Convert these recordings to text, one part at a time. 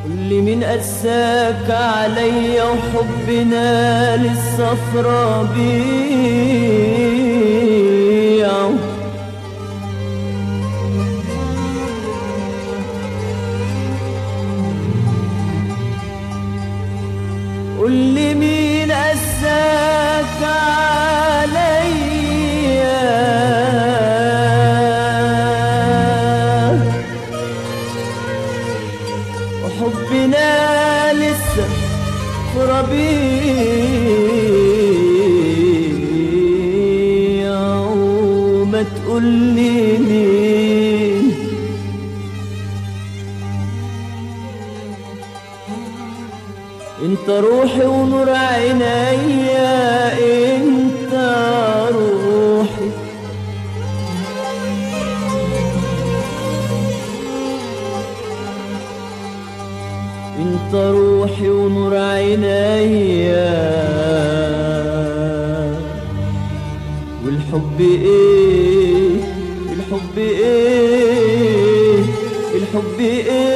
اللي من قساك عليا وحبنا للصفرا بيع، واللي مين قساك عليا وحبنا لسه في ربيع، وما تقولي مين انت روحي ونور عينيا، انت روحي انت روحي ونور عينيا، والحب ايه الحب ايه الحب ايه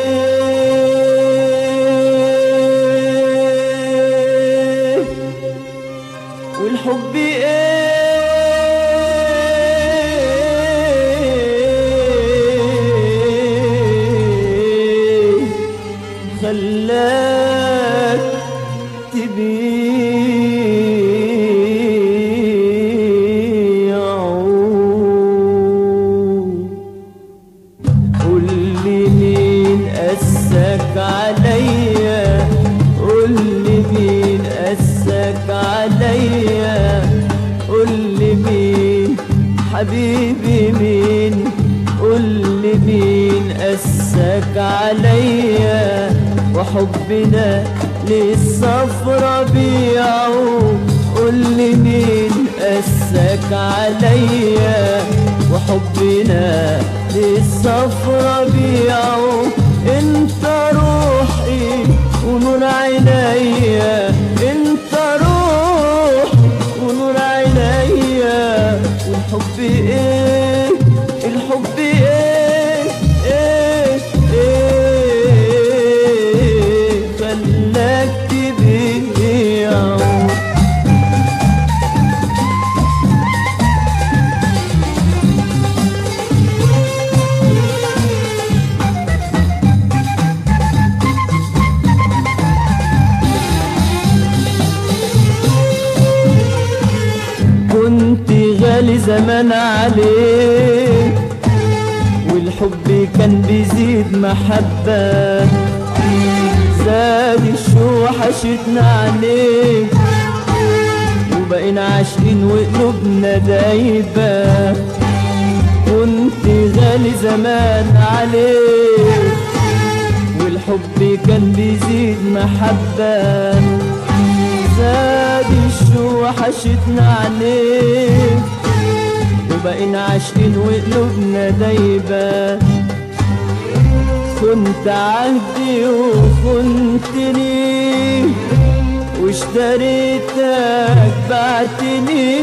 والحب ايه خلاك تبيعه؟ قولي مين قساك عليا، قولي مين قساك عليا، قولي مين حبيبي مين، قولي مين قساك عليا وحبنا للصفرا بيعه، قولي مين قساك عليا وحبنا للصفرا بيعه، انت روحي ونور عينيا، انت روحي ونور عينيا، والحب ايه الحب ايه ايه ايه خلاك تبيعه؟ كنت غالي زمان عليك، والحب كان بيزيد محبة، زاد الشوق حشتنا عليك، وبقينا عاشقين وقلوبنا دايبة. كنت غالي زمان عليك، والحب كان بيزيد محبة، زاد الشوق حشتنا عليك، وبقينا عاشقين وقلوبنا دايبة. كنت عهدي وخنتني، واشتريتك بعتني،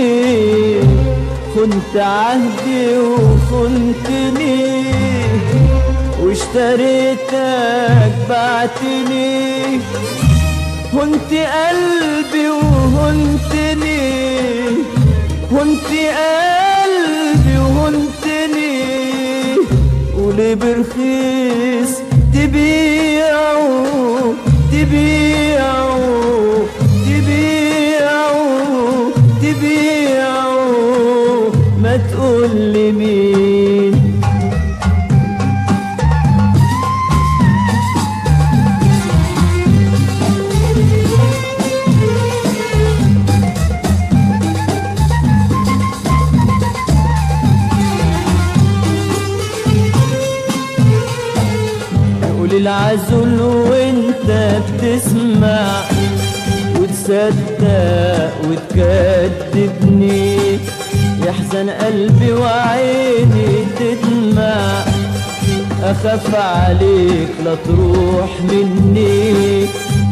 كنت عهدي وخنتني، واشتريتك بعتني، هنت قلبي وهنتني، هنت قلبي وهنتني، وليه برخيص تبيعه تبيعه تبيعه تبيعه؟ ما تقولي مين العزل وانت بتسمع وتصدق وتكذبني، يحزن قلبي وعيني تدمع، اخاف عليك لا تروح مني.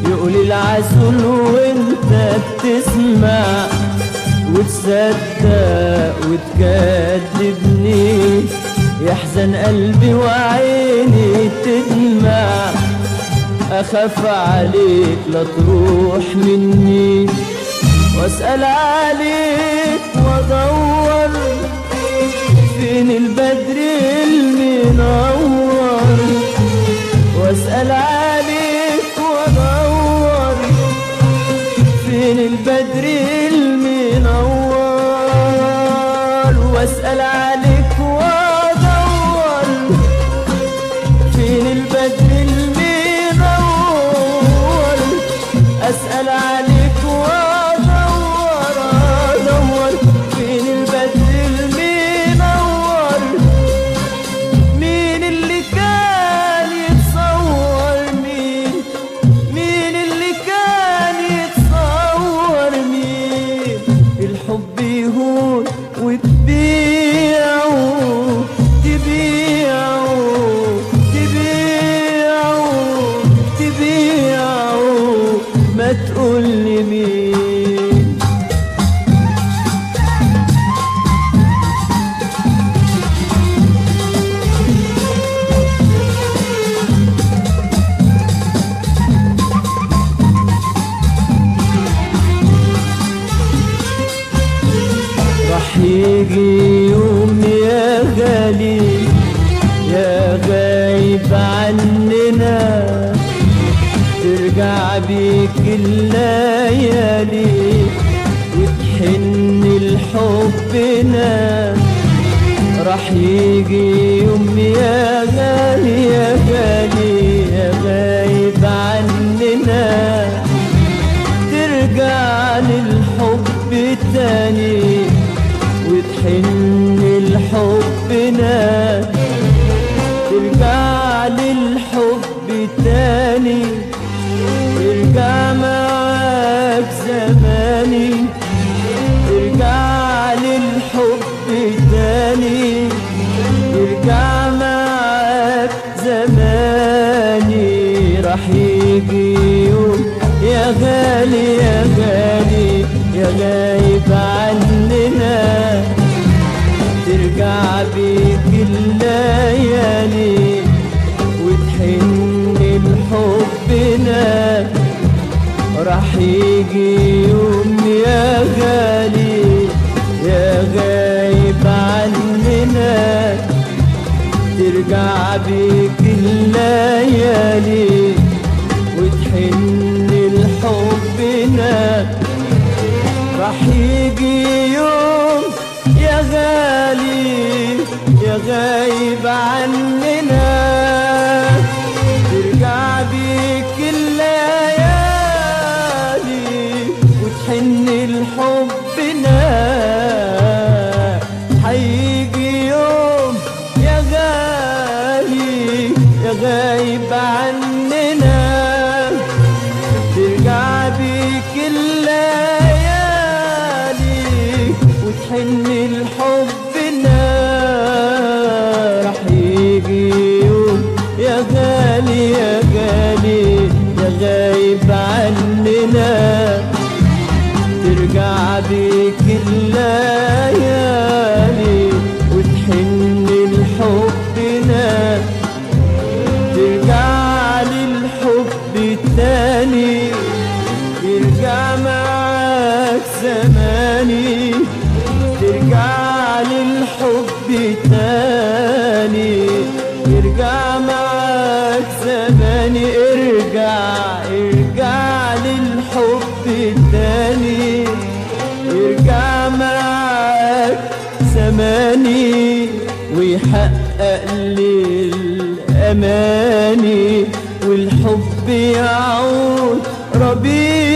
يقول العزل وانت بتسمع وتصدق وتكذبني، يحزن قلبي وعيني تدمع، أخاف عليك لا تروح مني، واسأل عليك وادور فين البدر المنور، واسأل عليك وادور فين البدر المنور، واسأل عليك وادور فين البدر المنور، اسأل عليك وادور ادور فين البدر المنور. مين اللي كان يتصور، مين اللي كان يتصور، مين الحب يهون وتبيعه تبيعه تبيعه تبيعه، ما تقولي مين. راح يجي يوم يا غالي يا غايب عننا، ترجع بيك الليالي وتحن لحبنا. راح يجي يوم يا غالي يا غالي يا غايب عننا، ترجع للحب تاني وتحن لحبنا، ترجع للحب تاني، ترجع معاك زماني، ترجع للحب تاني، ترجع معاك زماني. راح يجي يوم يا غالي يا غالي يا غايب عننا، ترجع بيك الليالي وتحن لحبنا. راح يجي يوم يا غالي يا غايب عننا، ترجع بيك الليالي وتحن لحبنا. راح يجي يوم يا غالي يا غايب عننا، ترجع بيك الليالي وتحن لحبنا. هيجي يوم يا غالي يا غايب عننا، ترجع بيك الليالي وتحن لحبنا. راح يجي يوم يا غالي يا غالي يا غايب عننا، ترجع بيك الليالي وتحن لحبنا، ترجع للحب تاني، يرجع معاك زماني، ترجع للحب تاني، يرجع معاك زماني، ارجع للحب تاني، يرجع معاك زماني، ويحقق لي الأماني، والحب يعود ربيع